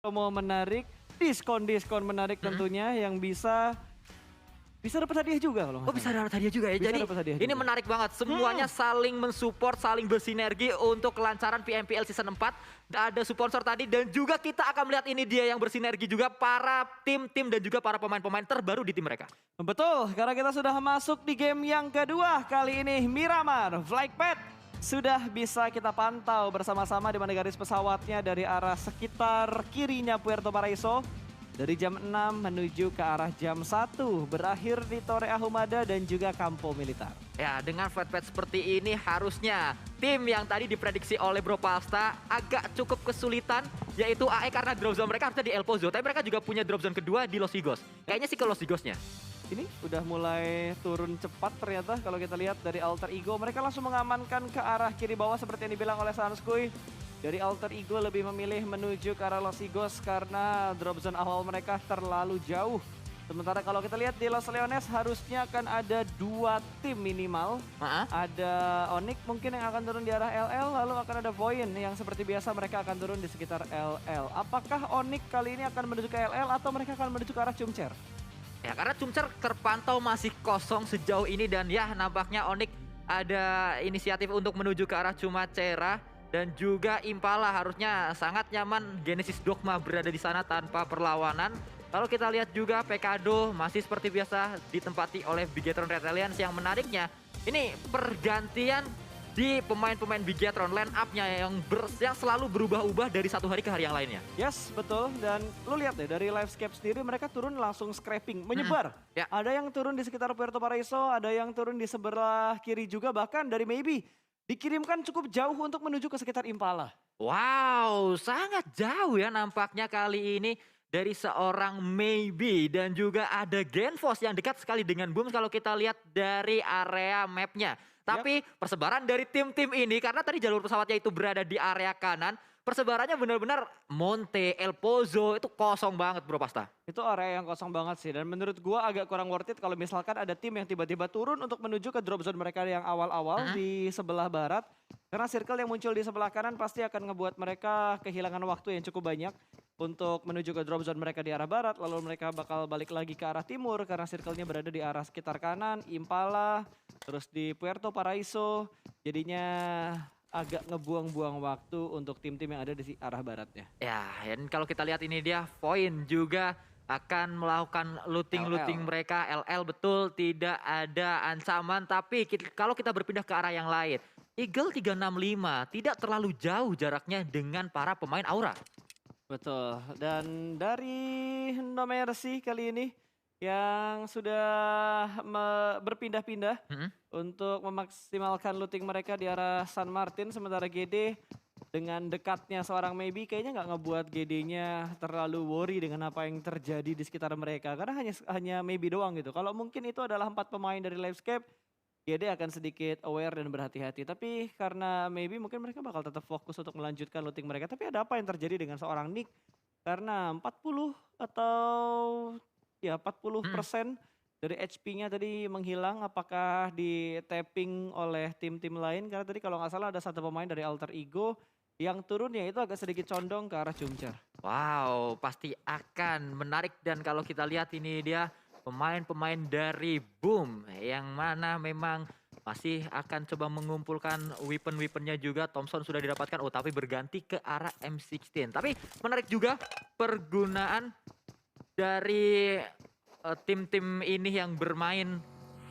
promo menarik, diskon-diskon menarik tentunya yang bisa dapat hadiah juga kalau nggak Oh bisa salah. dapat hadiah juga ya. Bisa Jadi dapat hadiah ini juga. menarik banget. Semuanya saling mensupport, saling bersinergi untuk kelancaran PMPL Season 4. Ada sponsor tadi dan juga kita akan melihat ini dia yang bersinergi juga para tim-tim dan juga para pemain-pemain terbaru di tim mereka. Betul, karena kita sudah masuk di game yang kedua. Kali ini Miramar Flight Path sudah bisa kita pantau bersama-sama di mana garis pesawatnya dari arah sekitar kirinya Puerto Paraiso. Dari jam 6 menuju ke arah jam 1, berakhir di Torre Ahumada dan juga Campo Militar. Ya, dengan flight path seperti ini harusnya tim yang tadi diprediksi oleh Bro Pasta agak cukup kesulitan, yaitu AE karena drop zone mereka harusnya di El Pozo, tapi mereka juga punya drop zone kedua di Los Higos. Kayaknya sih ke Los Higosnya. Ini udah mulai turun cepat ternyata kalau kita lihat dari Alter Ego. Mereka langsung mengamankan ke arah kiri bawah seperti yang dibilang oleh Sanskuy. Dari Alter Ego lebih memilih menuju ke arah Los Higos karena drop zone awal mereka terlalu jauh. Sementara kalau kita lihat di Los Leones harusnya akan ada 2 tim minimal. Ada Onyx mungkin yang akan turun di arah LL, lalu akan ada Voyin yang seperti biasa mereka akan turun di sekitar LL. Apakah Onyx kali ini akan menuju ke LL atau mereka akan menuju ke arah Chumcher? Ya, karena Chumcer terpantau masih kosong sejauh ini dan ya nampaknya Onyx ada inisiatif untuk menuju ke arah Chumacera. Dan juga Impala harusnya sangat nyaman Genesis Dogma berada di sana tanpa perlawanan. Kalau kita lihat juga Pekado masih seperti biasa ditempati oleh Bigetron Red Alliance. Yang menariknya ini pergantian di pemain-pemain Bigetron, line up-nya yang selalu berubah-ubah dari satu hari ke hari yang lainnya. Yes, betul. Dan lu lihat deh dari Livescape sendiri mereka turun langsung scrapping, menyebar. Ya. Ada yang turun di sekitar Puerto Paraiso, ada yang turun di sebelah kiri juga, bahkan dari Maybe dikirimkan cukup jauh untuk menuju ke sekitar Impala. Wow, sangat jauh ya nampaknya kali ini dari seorang Maybe. Dan juga ada Genfos yang dekat sekali dengan Boom kalau kita lihat dari area mapnya. Tapi persebaran dari tim-tim ini karena tadi jalur pesawatnya itu berada di area kanan. Persebarannya benar-benar Monte, El Pozo itu kosong banget Bro Pasta. Itu area yang kosong banget sih. Dan menurut gua agak kurang worth it kalau misalkan ada tim yang tiba-tiba turun untuk menuju ke drop zone mereka yang awal-awal di sebelah barat. Karena circle yang muncul di sebelah kanan pasti akan ngebuat mereka kehilangan waktu yang cukup banyak untuk menuju ke drop zone mereka di arah barat. Lalu mereka bakal balik lagi ke arah timur karena circle-nya berada di arah sekitar kanan. Impala, terus di Puerto Paraiso. Jadinya agak ngebuang-buang waktu untuk tim-tim yang ada di arah baratnya. Ya, dan kalau kita lihat ini dia Voin juga akan melakukan looting-looting mereka. LL betul tidak ada ancaman, tapi kalau kita berpindah ke arah yang lain. Eagle 365 tidak terlalu jauh jaraknya dengan para pemain Aura. Betul, dan dari No Mercy kali ini yang sudah berpindah-pindah untuk memaksimalkan looting mereka di arah San Martin. Sementara GD dengan dekatnya seorang Maybe kayaknya nggak ngebuat GD-nya terlalu worry dengan apa yang terjadi di sekitar mereka. Karena hanya Maybe doang gitu. Kalau mungkin itu adalah 4 pemain dari Livescape, GD akan sedikit aware dan berhati-hati. Tapi karena Maybe mungkin mereka bakal tetap fokus untuk melanjutkan looting mereka. Tapi ada apa yang terjadi dengan seorang Nick? Karena 40 atau ya 40% dari HP-nya tadi menghilang. Apakah di tapping oleh tim-tim lain? Karena tadi kalau nggak salah ada satu pemain dari Alter Ego yang turunnya itu agak sedikit condong ke arah Chumcher. Wow, pasti akan menarik. Dan kalau kita lihat ini dia pemain-pemain dari Boom yang mana memang masih akan coba mengumpulkan weapon-weaponnya juga. Thompson sudah didapatkan, oh tapi berganti ke arah M16. Tapi menarik juga pergunaan dari tim-tim ini yang bermain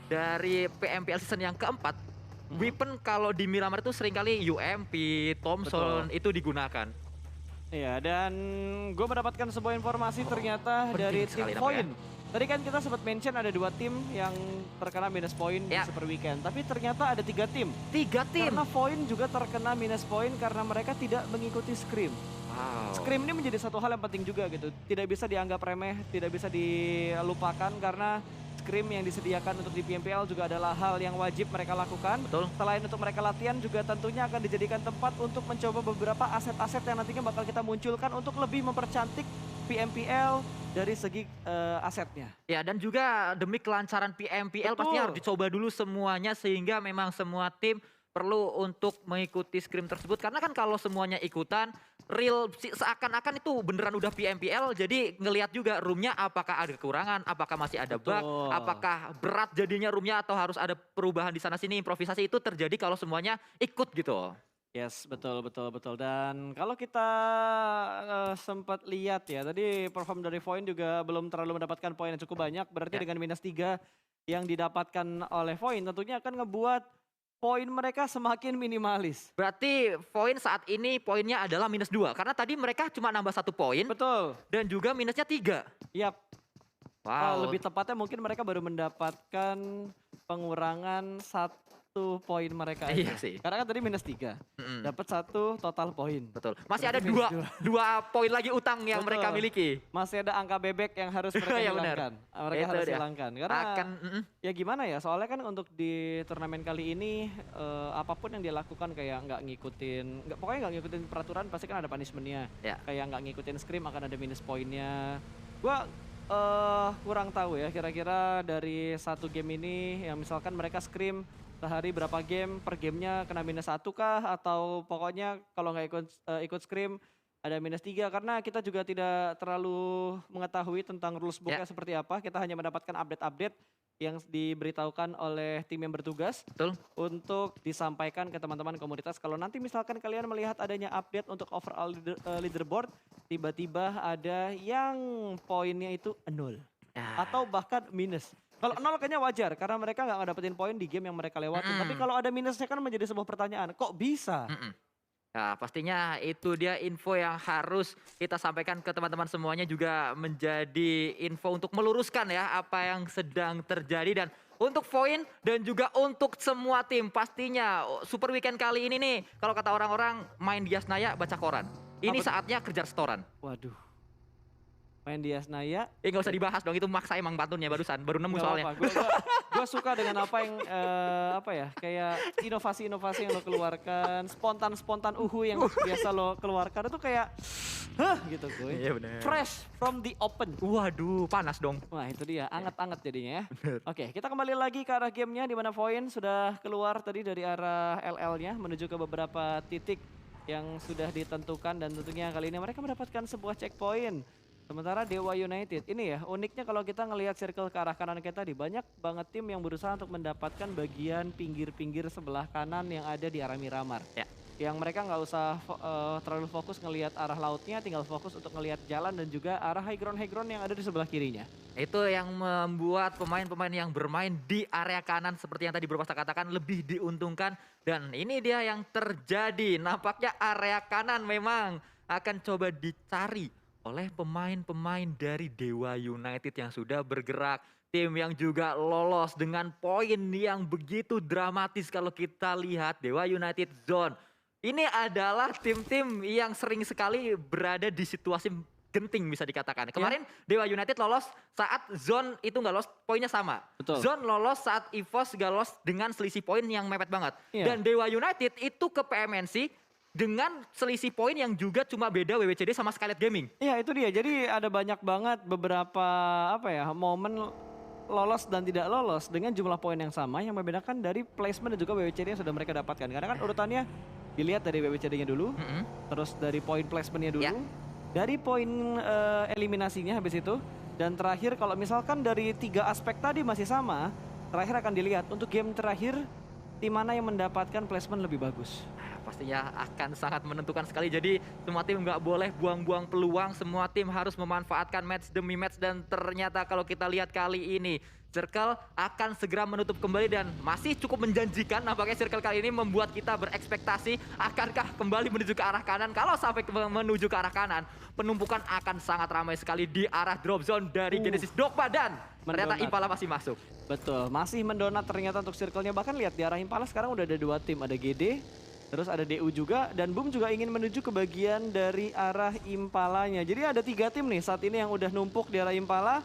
dari PMPL season yang keempat. Weapon kalau di Miramar itu seringkali UMP, Thompson itu digunakan. Iya, dan gue mendapatkan sebuah informasi ternyata dari tim Voin. Tadi kan kita sempat mention ada 2 tim yang terkena minus point di Super Weekend. Tapi ternyata ada 3 tim. 3 tim? Karena Voin juga terkena minus point karena mereka tidak mengikuti Scrim. Scrim ini menjadi satu hal yang penting juga gitu. Tidak bisa dianggap remeh, tidak bisa dilupakan karena Scrim yang disediakan untuk di PMPL juga adalah hal yang wajib mereka lakukan. Betul. Selain untuk mereka latihan juga tentunya akan dijadikan tempat untuk mencoba beberapa aset-aset yang nantinya bakal kita munculkan untuk lebih mempercantik PMPL dari segi asetnya. Ya, dan juga demi kelancaran PMPL pasti harus dicoba dulu semuanya sehingga memang semua tim perlu untuk mengikuti scrim tersebut. Karena kan kalau semuanya ikutan real seakan-akan itu beneran udah PMPL, jadi ngelihat juga roomnya apakah ada kekurangan, apakah masih ada bug, Betul. apakah berat jadinya roomnya atau harus ada perubahan di sana sini. Improvisasi itu terjadi kalau semuanya ikut gitu. Yes, betul betul betul. Dan kalau kita sempat lihat ya, tadi perform dari Voin juga belum terlalu mendapatkan poin yang cukup banyak. Berarti Ya. dengan -3 yang didapatkan oleh Voin tentunya akan ngebuat poin mereka semakin minimalis. Berarti poin saat ini poinnya adalah -2 karena tadi mereka cuma nambah 1 poin Betul. dan juga minusnya 3. Yap. Wow. Lebih tepatnya mungkin mereka baru mendapatkan pengurangan 1 poin mereka aja. Iya sih. Karena kan tadi -3. Mm-mm. Dapat 1 total poin. Betul. Masih ada Berarti dua poin lagi utang yang Betul. mereka miliki. Masih ada angka bebek yang harus mereka Iya, benar. hilangkan. Mereka Itu harus dia. hilangkan. Karena Akan ya gimana ya, soalnya kan untuk di turnamen kali ini apapun yang dia lakukan kayak pokoknya nggak ngikutin peraturan pasti kan ada punishmentnya. Ya. Kayak nggak ngikutin scrim akan ada minus poinnya. Gua kurang tahu ya kira-kira dari satu game ini yang misalkan mereka scrim sehari berapa game, per gamenya kena -1 kah, atau pokoknya kalau nggak ikut scrim ada -3, karena kita juga tidak terlalu mengetahui tentang rules booknya seperti apa. Kita hanya mendapatkan update-update yang diberitahukan oleh tim yang bertugas Betul. untuk disampaikan ke teman-teman komunitas. Kalau nanti misalkan kalian melihat adanya update untuk overall leaderboard, tiba-tiba ada yang poinnya itu 0 Ya. atau bahkan minus. Kalau 0 kayaknya wajar karena mereka nggak dapetin poin di game yang mereka lewatin. Tapi Mm-mm. kalau ada minusnya kan menjadi sebuah pertanyaan, kok bisa? Mm-mm. Nah, pastinya itu dia info yang harus kita sampaikan ke teman-teman semuanya, juga menjadi info untuk meluruskan ya apa yang sedang terjadi. Dan untuk Voin dan juga untuk semua tim, pastinya Super Weekend kali ini nih, kalau kata orang-orang main di Yasnaya baca koran. Ini Apa tuh? saatnya kejar setoran. Waduh. Main di Yasnaya. Nggak usah dibahas dong, itu maksa emang bantunnya barusan, baru nemu soalnya. Gue suka dengan apa yang kayak inovasi-inovasi yang lo keluarkan, spontan-spontan yang biasa lo keluarkan itu kayak gitu gue. Iya bener. Fresh from the open. Waduh, panas dong. Wah itu dia, anget-anget jadinya ya. Oke, kita kembali lagi ke arah gamenya di mana Voin sudah keluar tadi dari arah LL-nya menuju ke beberapa titik yang sudah ditentukan, dan tentunya kali ini mereka mendapatkan sebuah checkpoint. Sementara Dewa United, ini ya uniknya kalau kita ngelihat circle ke arah kanan kita tadi, banyak banget tim yang berusaha untuk mendapatkan bagian pinggir-pinggir sebelah kanan yang ada di arah Miramar. Ya. Yang mereka nggak usah terlalu fokus ngelihat arah lautnya, tinggal fokus untuk ngelihat jalan dan juga arah high ground yang ada di sebelah kirinya. Itu yang membuat pemain-pemain yang bermain di area kanan seperti yang tadi Bro Pasta katakan lebih diuntungkan. Dan ini dia yang terjadi, nampaknya area kanan memang akan coba dicari oleh pemain-pemain dari Dewa United yang sudah bergerak. Tim yang juga lolos dengan poin yang begitu dramatis kalau kita lihat Dewa United Zone. Ini adalah tim-tim yang sering sekali berada di situasi genting bisa dikatakan. Kemarin Dewa United lolos saat Zone itu nggak lolos, poinnya sama. Betul. Zone lolos saat EVOS nggak lolos dengan selisih poin yang mepet banget. Iya. Dan Dewa United itu ke PMNC dengan selisih poin yang juga cuma beda WWCD sama Skylight Gaming. Iya itu dia, jadi ada banyak banget beberapa momen lolos dan tidak lolos dengan jumlah poin yang sama yang membedakan dari placement dan juga WWCD yang sudah mereka dapatkan. Karena kan urutannya dilihat dari WWCD-nya dulu, terus dari poin placement-nya dulu, Ya. dari poin eliminasinya habis itu, dan terakhir kalau misalkan dari 3 aspek tadi masih sama, terakhir akan dilihat untuk game terakhir tim mana yang mendapatkan placement lebih bagus. Pastinya akan sangat menentukan sekali. Jadi semua tim nggak boleh buang-buang peluang. Semua tim harus memanfaatkan match demi match. Dan ternyata kalau kita lihat kali ini, Circle akan segera menutup kembali dan masih cukup menjanjikan. Nampaknya Circle kali ini membuat kita berekspektasi akankah kembali menuju ke arah kanan. Kalau sampai menuju ke arah kanan, penumpukan akan sangat ramai sekali di arah drop zone dari Genesis Dogma, dan ternyata Mendonat. Impala masih masuk. Betul, masih mendonat ternyata untuk circle-nya. Bahkan lihat di arah Impala sekarang udah ada 2 tim, ada GD, terus ada DU juga, dan Boom juga ingin menuju ke bagian dari arah Impalanya. Jadi ada 3 tim nih saat ini yang udah numpuk di arah Impala.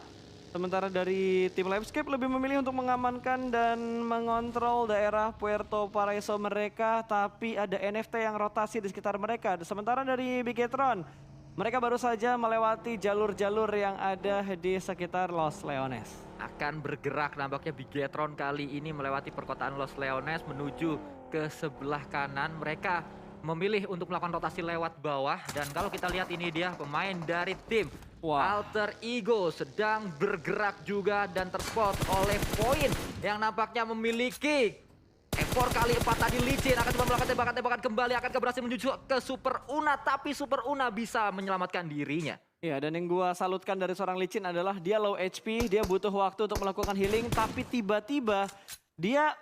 Sementara dari tim Livescape lebih memilih untuk mengamankan dan mengontrol daerah Puerto Paraiso mereka, tapi ada NFT yang rotasi di sekitar mereka. Sementara dari Bigetron, mereka baru saja melewati jalur-jalur yang ada di sekitar Los Leones. Akan bergerak nampaknya Bigetron kali ini melewati perkotaan Los Leones menuju ke sebelah kanan. Mereka memilih untuk melakukan rotasi lewat bawah. Dan kalau kita lihat ini dia pemain dari tim Wah. Alter Ego sedang bergerak juga dan terspot oleh Poin yang nampaknya memiliki ekor kali 4 tadi. Licin akan coba melakukan tembakan-tembakan kembali, akan berhasil menuju ke Super Una, tapi Super Una bisa menyelamatkan dirinya. Ya, dan yang gua salutkan dari seorang Licin adalah dia low HP, dia butuh waktu untuk melakukan healing, tapi tiba-tiba dia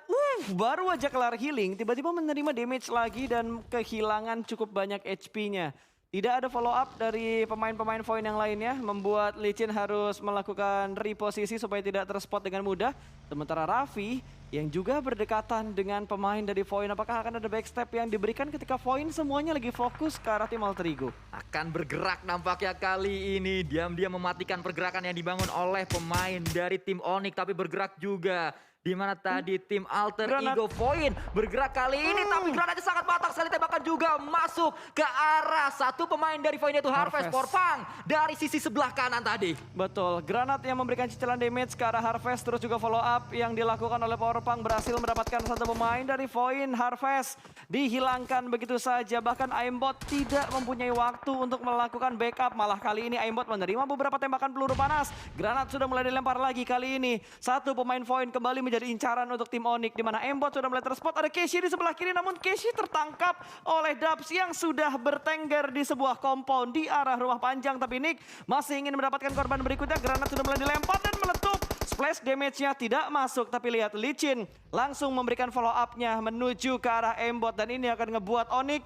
baru aja kelar healing, tiba-tiba menerima damage lagi dan kehilangan cukup banyak HP-nya. Tidak ada follow up dari pemain-pemain Void yang lainnya, membuat Licin harus melakukan reposisi supaya tidak terspot dengan mudah. Sementara Raffi yang juga berdekatan dengan pemain dari Void, apakah akan ada backstep yang diberikan ketika Void semuanya lagi fokus ke arah tim Alter Ego? Akan bergerak nampaknya kali ini, diam-diam mematikan pergerakan yang dibangun oleh pemain dari tim Onyx, tapi bergerak juga. Di mana tadi tim Alter Granat. Ego Void bergerak kali ini, tapi granatnya sangat matang sekali, tembakan juga masuk ke arah satu pemain dari Void yaitu Harvest Harvest. Porfang dari sisi sebelah kanan tadi. Betul, granat yang memberikan cicilan damage ke arah Harvest, terus juga follow up yang dilakukan oleh Powerpunk berhasil mendapatkan satu pemain dari Void. Harvest dihilangkan begitu saja, bahkan Aimbot tidak mempunyai waktu untuk melakukan backup. Malah kali ini Aimbot menerima beberapa tembakan peluru panas. Granat sudah mulai dilempar lagi kali ini. Satu pemain Void kembali menjadi incaran untuk tim Onyx, di mana Aimbot sudah mulai terspot. Ada Keshi di sebelah kiri, namun Keshi tertangkap oleh Dubs yang sudah bertengger di sebuah compound di arah rumah panjang. Tapi Nick masih ingin mendapatkan korban berikutnya. Granat sudah mulai dilempar dan meletup. Splash damage-nya tidak masuk, tapi lihat Licin langsung memberikan follow up-nya menuju ke arah Aimbot, dan ini akan ngebuat Onyx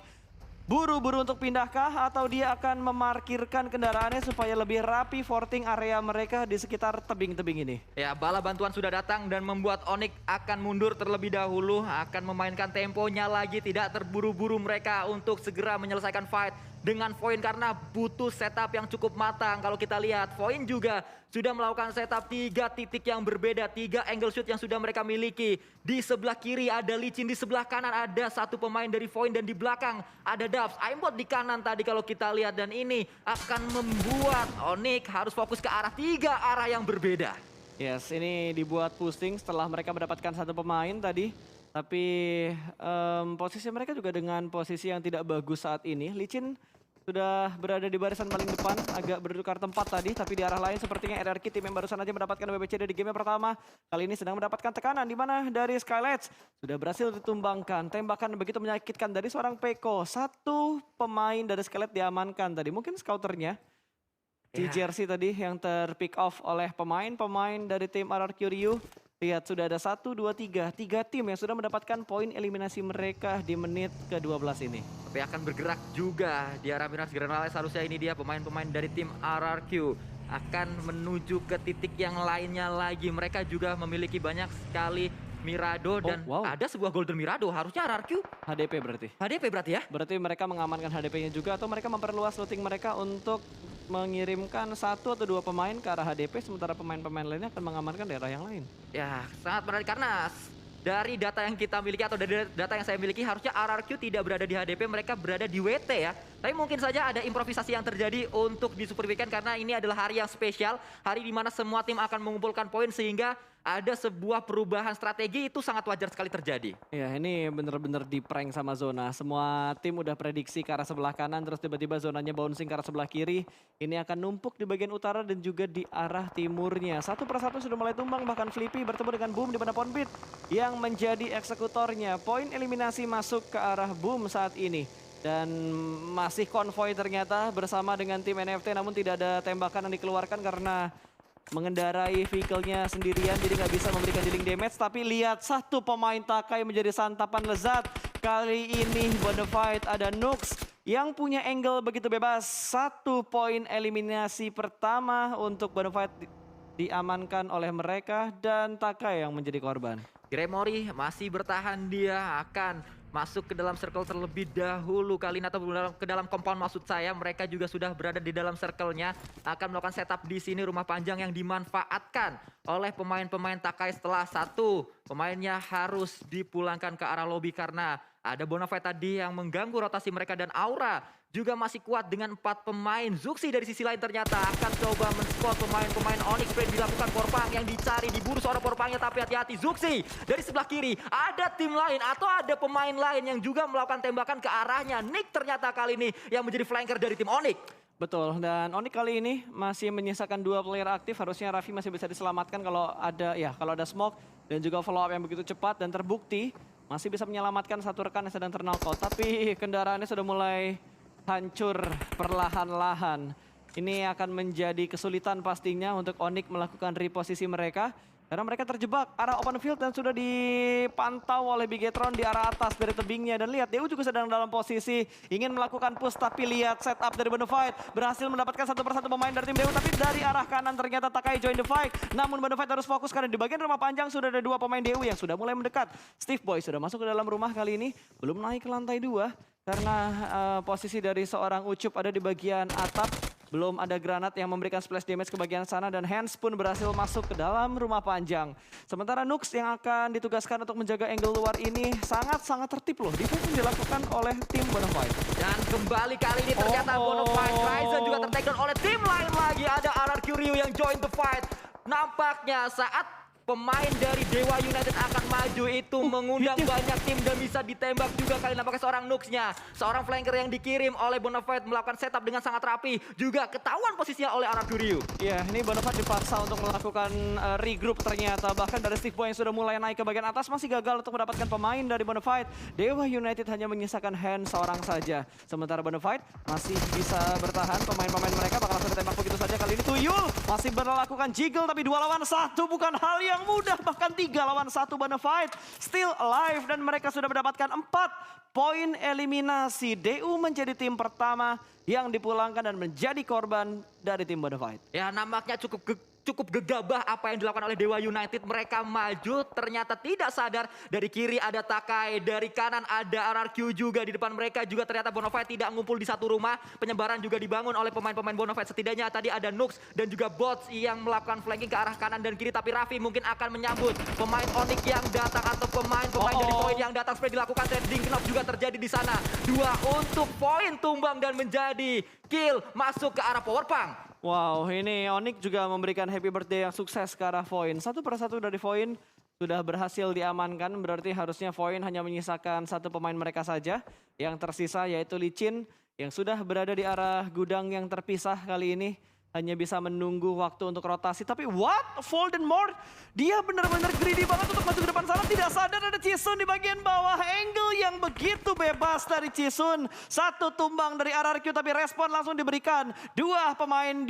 buru-buru untuk pindahkah atau dia akan memarkirkan kendaraannya supaya lebih rapi forting area mereka di sekitar tebing-tebing ini. Ya, bala bantuan sudah datang dan membuat Onyx akan mundur terlebih dahulu, akan memainkan temponya lagi, tidak terburu-buru mereka untuk segera menyelesaikan fight dengan Void karena butuh setup yang cukup matang. Kalau kita lihat, Void juga sudah melakukan setup 3 titik yang berbeda, 3 angle shoot yang sudah mereka miliki. Di sebelah kiri ada Licin, di sebelah kanan ada satu pemain dari Void, dan di belakang ada Dubs. Aimbot di kanan tadi kalau kita lihat, dan ini akan membuat Onyx harus fokus ke arah 3 arah yang berbeda. Yes, ini dibuat pusing setelah mereka mendapatkan satu pemain tadi. Tapi posisi mereka juga dengan posisi yang tidak bagus saat ini. Licin sudah berada di barisan paling depan, agak bertukar tempat tadi. Tapi di arah lain sepertinya RRQ, tim yang barusan aja mendapatkan WBC dari game yang pertama, kali ini sedang mendapatkan tekanan, di mana dari Skylights sudah berhasil ditumbangkan. Tembakan begitu menyakitkan dari seorang Peko. Satu pemain dari Skylights diamankan tadi, mungkin scouternya. Si Jersey tadi yang terpick off oleh pemain-pemain dari tim RRQ Ryu. Lihat, sudah ada 1, 2, 3. 3 tim yang sudah mendapatkan poin eliminasi mereka di menit ke-12 ini. Tapi akan bergerak juga di arah Miras Granales. Harusnya ini dia pemain-pemain dari tim RRQ akan menuju ke titik yang lainnya lagi. Mereka juga memiliki banyak sekali Mirado dan ada sebuah Golden Mirado. Harusnya RRQ HDP berarti. HDP berarti ya? Berarti mereka mengamankan HDP-nya juga, atau mereka memperluas looting mereka untuk mengirimkan 1 atau 2 pemain ke arah HDP, sementara pemain-pemain lainnya akan mengamankan daerah yang lain. Ya, sangat menarik karena dari data yang kita miliki atau dari data yang saya miliki, harusnya RRQ tidak berada di HDP, mereka berada di WT ya. Tapi mungkin saja ada improvisasi yang terjadi untuk di Super Weekend karena ini adalah hari yang spesial, hari di mana semua tim akan mengumpulkan poin sehingga ada sebuah perubahan strategi, itu sangat wajar sekali terjadi. Ya, ini bener-bener di prank sama zona. Semua tim udah prediksi ke arah sebelah kanan, terus tiba-tiba zonanya bouncing ke arah sebelah kiri. Ini akan numpuk di bagian utara dan juga di arah timurnya. Satu persatu sudah mulai tumbang, bahkan Flippy bertemu dengan Boom di mana Ponbit yang menjadi eksekutornya. Poin eliminasi masuk ke arah Boom saat ini. Dan masih konvoy ternyata bersama dengan tim NFT, namun tidak ada tembakan yang dikeluarkan karena mengendarai vehicle-nya sendirian, jadi nggak bisa memberikan dealing damage. Tapi lihat, satu pemain Takai menjadi santapan lezat. Kali ini Bonafide ada Nux yang punya angle begitu bebas. 1 poin eliminasi pertama untuk Bonafide diamankan oleh mereka, dan Takai yang menjadi korban. Gremory masih bertahan, dia akan masuk ke dalam circle terlebih dahulu kali ini, atau ke dalam compound maksud saya. Mereka juga sudah berada di dalam circle-nya, akan melakukan setup di sini rumah panjang yang dimanfaatkan oleh pemain-pemain Takai setelah 1 pemainnya harus dipulangkan ke arah lobby karena Ada Bonafide tadi yang mengganggu rotasi mereka dan Aura juga masih kuat dengan 4 pemain. Zuxi dari sisi lain ternyata akan coba men-spot pemain-pemain Onyx. Spread dilakukan Porpang yang dicari, diburu seorang Porpangnya, tapi hati-hati Zuxi. Dari sebelah kiri ada tim lain atau ada pemain lain yang juga melakukan tembakan ke arahnya. Nick ternyata kali ini yang menjadi flanker dari tim Onyx. Betul, dan Onyx kali ini masih menyisakan 2 player aktif. Harusnya Raffi masih bisa diselamatkan kalau ada smoke dan juga follow up yang begitu cepat, dan terbukti masih bisa menyelamatkan satu rekan yang sedang terknockout. Tapi kendaraannya sudah mulai hancur perlahan-lahan. Ini akan menjadi kesulitan pastinya untuk Onyx melakukan reposisi mereka. Karena mereka terjebak arah open field dan sudah dipantau oleh Bigetron di arah atas dari tebingnya. Dan lihat, DU juga sedang dalam posisi ingin melakukan push. Tapi lihat setup dari Bonafide. Berhasil mendapatkan satu persatu pemain dari tim DU. Tapi dari arah kanan ternyata Takai join the fight. Namun Bonafide harus fokus karena di bagian rumah panjang sudah ada 2 pemain DU yang sudah mulai mendekat. Steve Boy sudah masuk ke dalam rumah kali ini. Belum naik ke lantai 2. Karena posisi dari seorang Ucup ada di bagian atap. Belum ada granat yang memberikan splash damage ke bagian sana, dan Hands pun berhasil masuk ke dalam rumah panjang. Sementara Nux yang akan ditugaskan untuk menjaga angle luar ini sangat-sangat tertib loh. Defense yang dilakukan oleh tim Bonafide. Dan kembali kali ini ternyata Bonafide Ryzen juga tertake down oleh tim lain lagi. Ada RRQ Ryu yang join the fight. Nampaknya saat pemain dari Dewa United akan maju itu mengundang banyak tim dan bisa ditembak juga kali nampaknya seorang Nuxnya. Seorang flanker yang dikirim oleh Bonafide melakukan setup dengan sangat rapi. Juga ketahuan posisinya oleh RRQ Ryu. Iya, ini Bonafide dipaksa untuk melakukan regroup ternyata. Bahkan dari Steve Boy yang sudah mulai naik ke bagian atas masih gagal untuk mendapatkan pemain dari Bonafide. Dewa United hanya menyisakan Hand seorang saja. Sementara Bonafide masih bisa bertahan. Pemain-pemain mereka bakal langsung ditembak begitu saja. Kali ini Tuyul masih melakukan jiggle, tapi 2 lawan 1 bukan hal yang mudah. Bahkan 3 lawan 1 Bonafide still alive dan mereka sudah mendapatkan 4 poin eliminasi. DU menjadi tim pertama yang dipulangkan dan menjadi korban dari tim Bonafide. Ya, nampaknya cukup gegabah apa yang dilakukan oleh Dewa United. Mereka maju ternyata tidak sadar. Dari kiri ada Takai, dari kanan ada RRQ juga. Di depan mereka juga ternyata Bonafide tidak ngumpul di satu rumah. Penyebaran juga dibangun oleh pemain-pemain Bonafide. Setidaknya tadi ada Nux dan juga Bots yang melakukan flanking ke arah kanan dan kiri. Tapi Raffi mungkin akan menyambut pemain Onyx yang datang atau pemain-pemain dari poin yang datang. Seperti dilakukan trading knop juga terjadi di sana. 2 untuk poin tumbang dan menjadi kill masuk ke arah Powerpang. Wow, ini Onyx juga memberikan happy birthday yang sukses ke arah Voin. Satu persatu dari Voin sudah berhasil diamankan. Berarti harusnya Voin hanya menyisakan 1 pemain mereka saja. Yang tersisa yaitu Licin yang sudah berada di arah gudang yang terpisah kali ini. Hanya bisa menunggu waktu untuk rotasi. Tapi what? Voldemort, dia benar-benar greedy banget untuk masuk ke depan sana. Tidak sadar ada Chisun di bagian bawah. Angle yang begitu bebas dari Chisun. 1 tumbang dari RRQ, tapi respon langsung diberikan. 2 pemain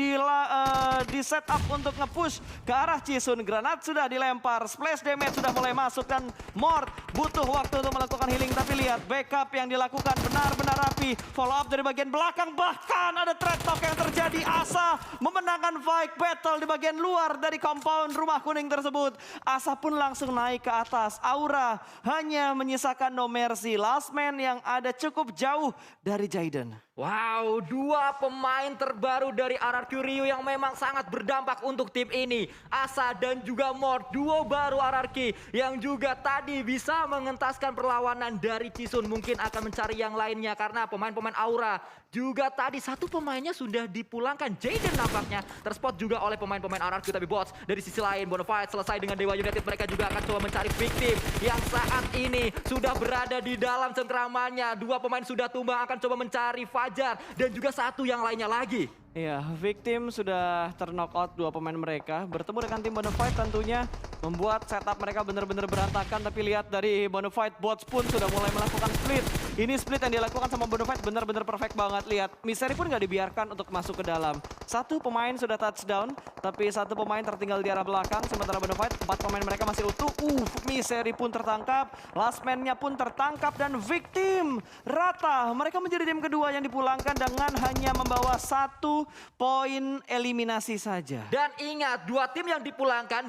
di setup untuk nge-push ke arah Chisun. Granat sudah dilempar, splash damage sudah mulai masuk, dan Mort butuh waktu untuk melakukan healing. Tapi lihat backup yang dilakukan benar-benar rapi. Follow up dari bagian belakang, bahkan ada trade talk yang terjadi. Asa memenangkan fight battle di bagian luar dari compound rumah kuning tersebut. Asa pun langsung naik ke atas. Aura hanya menyisakan No Mercy. Last man yang ada cukup jauh dari Jaden. Wow, 2 pemain terbaru dari RRQ Ryu yang memang sangat berdampak untuk tim ini. Asa dan juga Mort, duo baru RRQ yang juga tadi bisa mengentaskan perlawanan dari Chisun. Mungkin akan mencari yang lainnya karena pemain-pemain Aura juga tadi 1 pemainnya sudah dipulangkan. Jaden nampaknya terspot juga oleh pemain-pemain RRQ, tapi Bots dari sisi lain Bonafide selesai dengan Dewa United. Mereka juga akan coba mencari victim yang saat ini sudah berada di dalam cengkramannya. 2 pemain sudah tumbang, akan coba mencari Fajar dan juga 1 yang lainnya lagi. Iya, victim sudah terknockout 2 pemain mereka. Bertemu dengan tim Bonafide tentunya membuat setup mereka benar-benar berantakan. Tapi lihat dari Bonafide, Bots pun sudah mulai melakukan split. Ini split yang dilakukan sama Bonafide benar-benar perfect banget. Lihat, Misery pun nggak dibiarkan untuk masuk ke dalam. 1 pemain sudah touchdown, tapi 1 pemain tertinggal di arah belakang. Sementara Bonafide, 4 pemain mereka masih utuh. Misery pun tertangkap, last man-nya pun tertangkap, dan victim rata. Mereka menjadi tim kedua yang dipulangkan dengan hanya membawa 1 poin eliminasi saja. Dan ingat, 2 tim yang dipulangkan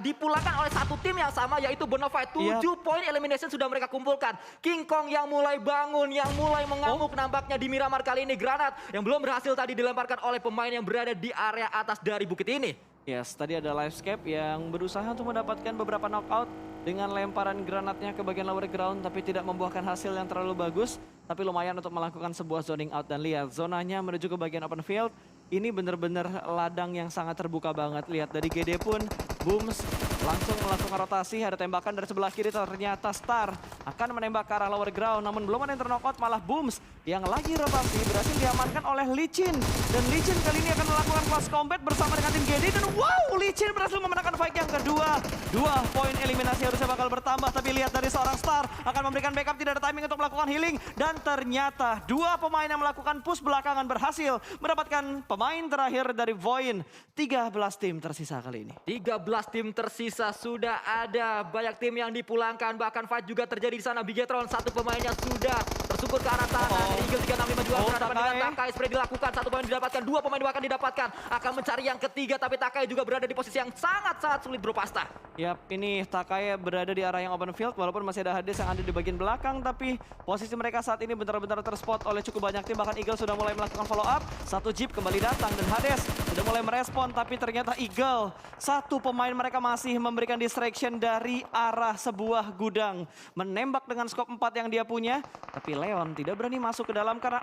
oleh 1 tim yang sama, yaitu Bonafide. 7 poin elimination sudah mereka kumpulkan. King Kong yang mulai bangun, yang mulai mengamuk nampaknya di Miramar kali ini. Granat yang belum berhasil tadi dilemparkan oleh pemain yang berada di area atas dari bukit ini. Yes, tadi ada Livescape yang berusaha untuk mendapatkan beberapa knockout. dengan lemparan granatnya ke bagian lower ground tapi tidak membuahkan hasil yang terlalu bagus. Tapi lumayan untuk melakukan sebuah zoning out dan lihat zonanya menuju ke bagian open field. Ini benar-benar ladang yang sangat terbuka banget. Lihat dari GD pun, Booms langsung melakukan rotasi. Ada tembakan dari sebelah kiri, ternyata Star akan menembak ke arah lower ground. Namun belum ada yang terknockout, malah Booms yang lagi rotasi berhasil diamankan oleh Licin. Dan Licin kali ini akan melakukan close combat bersama dengan tim GD. Dan wow, Licin berhasil memenangkan fight yang kedua. 2 poin eliminasi harusnya bakal bertambah. Tapi lihat dari seorang Star akan memberikan backup, tidak ada timing untuk melakukan healing. Dan ternyata 2 pemain yang melakukan push belakangan berhasil mendapatkan pemain terakhir dari Void. 13 tim tersisa kali ini. 13 tim tersisa, sudah ada banyak tim yang dipulangkan, bahkan fight juga terjadi di sana. Bigetron, satu pemainnya sudah tersungkur ke arah sana. Eagle 365 juga berhadapan dengan Takai. Spray dilakukan, satu pemain didapatkan, 2 pemain bahkan didapatkan. Akan mencari yang ketiga, tapi Takai juga berada di posisi yang sangat-sangat sulit, Bro Pasta. Yap, ini Takai berada di arah yang open field, walaupun masih ada Hades yang ada di bagian belakang, tapi posisi mereka saat ini benar-benar terspot oleh cukup banyak tim. Bahkan Eagle sudah mulai melakukan follow up, satu jeep kembali datang dan Hades sudah mulai merespon, tapi ternyata Eagle, satu pemain mereka masih memberikan distraction dari arah sebuah gudang. Menembak dengan scope 4 yang dia punya, tapi Leon tidak berani masuk ke dalam karena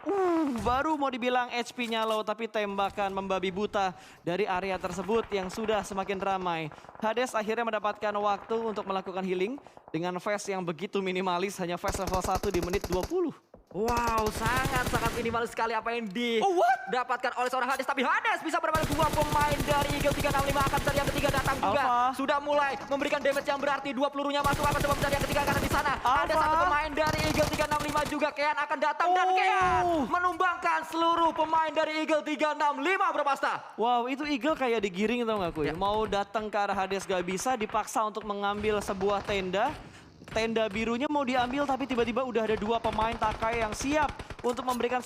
baru mau dibilang HP-nya low, tapi tembakan membabi buta dari area tersebut yang sudah semakin ramai. Hades akhirnya mendapatkan waktu untuk melakukan healing dengan phase yang begitu minimalis, hanya phase level 1 di menit 20. Wow, sangat-sangat minimal sekali apa yang didapatkan oleh seorang Hades. Tapi Hades bisa bermain 2 pemain dari Eagle 365, akan mencari yang ketiga datang juga. Sudah mulai memberikan damage yang berarti, 2 pelurunya masuk, akan coba mencari yang ketiga karena di sana ada satu pemain dari Eagle 365 juga. Kean akan datang dan Kean menumbangkan seluruh pemain dari Eagle 365, Bro Pasta. Wow, itu Eagle kayak digiring tau gak Kuy? Mau datang ke arah Hades gak bisa, dipaksa untuk mengambil sebuah tenda. Tenda birunya mau diambil tapi tiba-tiba udah ada 2 pemain Takai yang siap untuk memberikan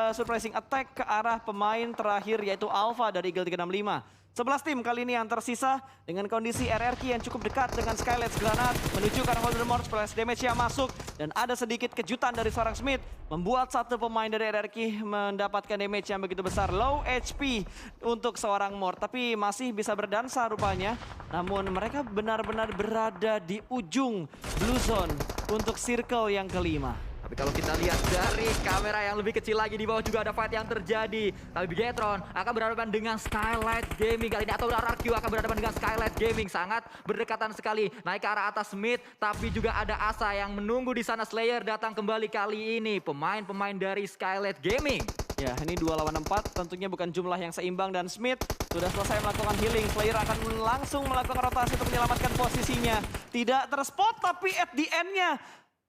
surprising attack ke arah pemain terakhir yaitu Alpha dari Eagle 365. 11 tim kali ini yang tersisa dengan kondisi RRQ yang cukup dekat dengan Skylights Granat menuju ke arah Voldemort, splash damage yang masuk dan ada sedikit kejutan dari seorang Smith membuat satu pemain dari RRQ mendapatkan damage yang begitu besar, low HP untuk seorang Mort, tapi masih bisa berdansa rupanya. Namun mereka benar-benar berada di ujung blue zone untuk circle yang kelima. Tapi kalau kita lihat dari kamera yang lebih kecil lagi, di bawah juga ada fight yang terjadi. Tapi Bigetron akan berhadapan dengan Skylight Gaming kali ini, atau RRQ akan berhadapan dengan Skylight Gaming. Sangat berdekatan sekali, naik ke arah atas Smith, tapi juga ada Asa yang menunggu di sana. Slayer datang kembali kali ini, pemain-pemain dari Skylight Gaming. Ya, ini 2 lawan 4, tentunya bukan jumlah yang seimbang dan Smith sudah selesai melakukan healing. Slayer akan langsung melakukan rotasi untuk menyelamatkan posisinya. Tidak terspot, tapi at the end-nya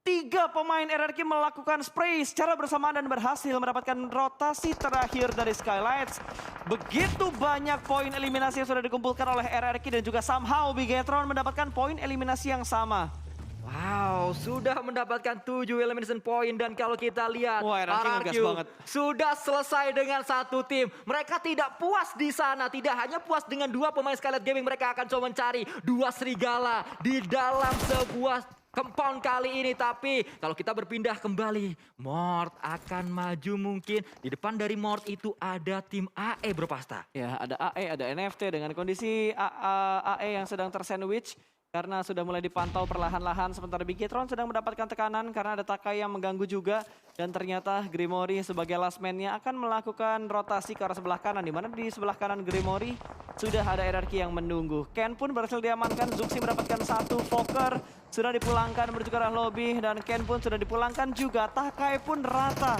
3 pemain RRQ melakukan spray secara bersamaan dan berhasil mendapatkan rotasi terakhir dari Skylights. Begitu banyak poin eliminasi yang sudah dikumpulkan oleh RRQ dan juga somehow Bigetron mendapatkan poin eliminasi yang sama. Wow, sudah mendapatkan 7 elimination point dan kalau kita lihat RRQ sudah selesai dengan satu tim. Mereka tidak puas di sana, tidak hanya puas dengan 2 pemain Skylight Gaming, mereka akan coba mencari 2 serigala di dalam sebuah compound kali ini. Tapi kalau kita berpindah kembali, Mort akan maju mungkin. Di depan dari Mort itu ada tim AE, Bro Pasta. Ya, ada AE, ada NFT dengan kondisi AE yang sedang tersandwich karena sudah mulai dipantau perlahan-lahan, sementara Bigetron sedang mendapatkan tekanan karena ada Takai yang mengganggu juga. Dan ternyata Grimory sebagai last man-nya akan melakukan rotasi ke arah sebelah kanan, di mana di sebelah kanan Grimory sudah ada RRQ yang menunggu. Ken pun berhasil diamankan, Zuxi mendapatkan 1, Fokker sudah dipulangkan menuju ke arah lobby dan Ken pun sudah dipulangkan juga. Takai pun rata.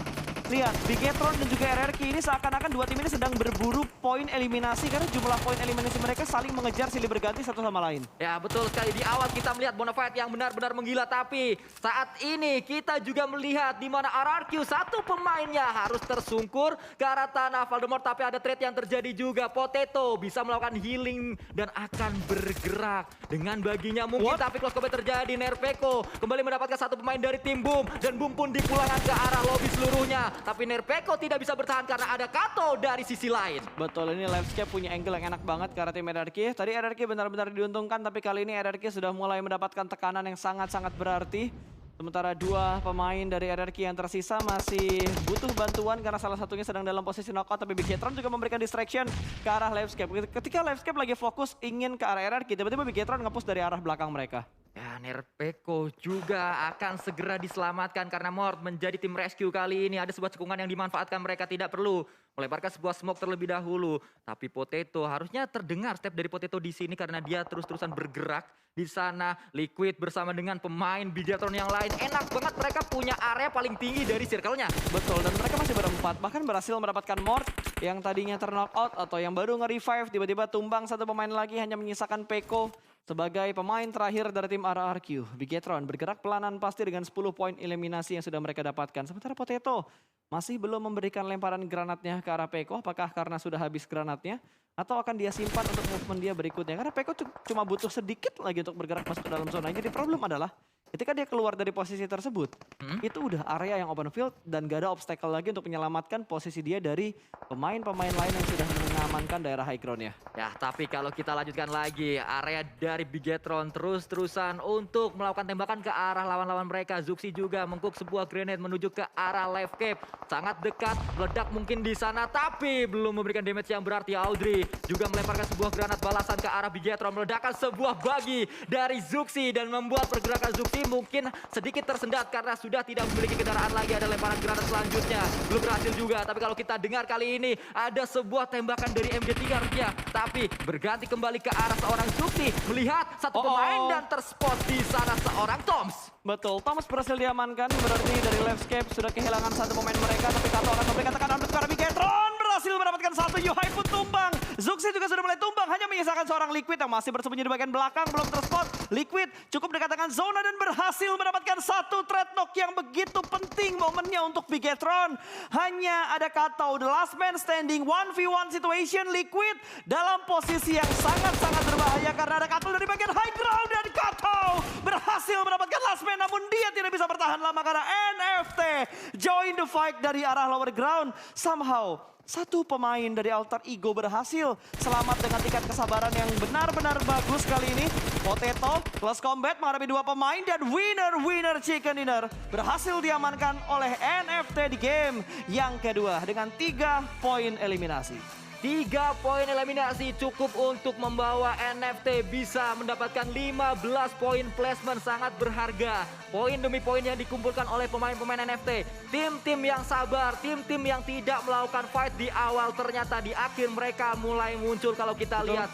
Lihat, Bigetron dan juga RRQ ini seakan-akan 2 tim ini sedang berburu poin eliminasi karena jumlah poin eliminasi mereka saling mengejar silih berganti satu sama lain. Ya, betul sekali. Di awal kita melihat Bonafide yang benar-benar menggila, tapi saat ini kita juga melihat di mana RRQ satu pemainnya harus tersungkur ke arah tanah Voldemort, tapi ada trade yang terjadi juga. Potato bisa melakukan healing dan akan bergerak dengan baginya mungkin, tapi close combat terjadi. Nerpeko kembali mendapatkan satu pemain dari tim Boom dan Boom pun dipulangkan ke arah lobby seluruhnya. Tapi Nerpeko tidak bisa bertahan karena ada Kato dari sisi lain. Betul, ini Livescape punya angle yang enak banget ke arah tim RRQ. Tadi RRQ benar-benar diuntungkan, tapi kali ini RRQ sudah mulai mendapatkan tekanan yang sangat-sangat berarti. Sementara 2 pemain dari RRQ yang tersisa masih butuh bantuan karena salah satunya sedang dalam posisi knockout. Tapi Bigetron juga memberikan distraction ke arah Livescape. Ketika Livescape lagi fokus ingin ke arah RRQ, tiba-tiba Bigetron nge-push dari arah belakang mereka. Ya, Runner Peko juga akan segera diselamatkan karena Mort menjadi tim rescue kali ini. Ada sebuah cekungan yang dimanfaatkan, mereka tidak perlu melebarkan sebuah smoke terlebih dahulu. Tapi Potato harusnya terdengar step dari Potato di sini karena dia terus-terusan bergerak di sana. Liquid bersama dengan pemain Bigatron yang lain. Enak banget, mereka punya area paling tinggi dari circle-nya. Betul, dan mereka masih berempat. Bahkan berhasil mendapatkan Mort yang tadinya terknock out atau yang baru nge-revive. Tiba-tiba tumbang satu pemain lagi, hanya menyisakan Peko sebagai pemain terakhir dari tim RRQ. Bigatron bergerak pelanan pasti dengan 10 poin eliminasi yang sudah mereka dapatkan. Sementara Potato masih belum memberikan lemparan granatnya ke arah Peko. Apakah karena sudah habis granatnya? Atau akan dia simpan untuk movement dia berikutnya? Karena Peko cuma butuh sedikit lagi untuk bergerak masuk ke dalam zona. Jadi problem adalah ketika dia keluar dari posisi tersebut, itu udah area yang open field dan gak ada obstacle lagi untuk menyelamatkan posisi dia dari pemain-pemain lain yang sudah mengamankan daerah high ground-nya. Ya, tapi kalau kita lanjutkan lagi, area dari Bigatron terus-terusan untuk melakukan tembakan ke arah lawan-lawan mereka. Zuxi juga mengcook sebuah grenade menuju ke arah left cap. Sangat dekat, meledak mungkin di sana, tapi belum memberikan damage yang berarti. Audrey juga melemparkan sebuah granat balasan ke arah Bigatron, meledakkan sebuah bagi dari Zuxi dan membuat pergerakan Zuxi mungkin sedikit tersendat karena sudah tidak memiliki kendaraan lagi. Ada lemparan granat selanjutnya, belum berhasil juga. Tapi kalau kita dengar kali ini ada sebuah tembakan dari MG3 harusnya, tapi berganti kembali ke arah seorang Zuxi, melihat satu pemain dan terspot di sana seorang Toms. Betul, Thomas berhasil diamankan, berarti dari Leftscape sudah kehilangan satu pemain mereka, tapi Kato akan memberikan tekanan untuk arah Bigatron, berhasil mendapatkan satu, Yohai pun tumbang, Zuxi juga sudah mulai tumbang, hanya menyisakan seorang Liquid yang masih bersembunyi di bagian belakang, belum terspot. Liquid cukup dekat dengan zona dan berhasil mendapatkan satu Dreadnought yang begitu penting momennya untuk Bigatron. Hanya ada Kato, the last man standing, 1v1 situation. Liquid dalam posisi yang sangat-sangat berbahaya karena ada Kato dari bagian high ground dan Kato berhasil mendapatkan last man, namun dia tidak bisa bertahan lama karena NFT join the fight dari arah lower ground. Somehow satu pemain dari Alter Ego berhasil selamat dengan tingkat kesabaran yang benar-benar bagus kali ini. Potato close combat menghadapi dua pemain dan winner chicken dinner berhasil diamankan oleh NFT di game yang kedua dengan 3 poin eliminasi. 3 poin eliminasi cukup untuk membawa NFT bisa mendapatkan 15 poin placement, sangat berharga. Poin demi poin yang dikumpulkan oleh pemain-pemain NFT. Tim-tim yang sabar, tim-tim yang tidak melakukan fight di awal, ternyata di akhir mereka mulai muncul kalau kita lihat.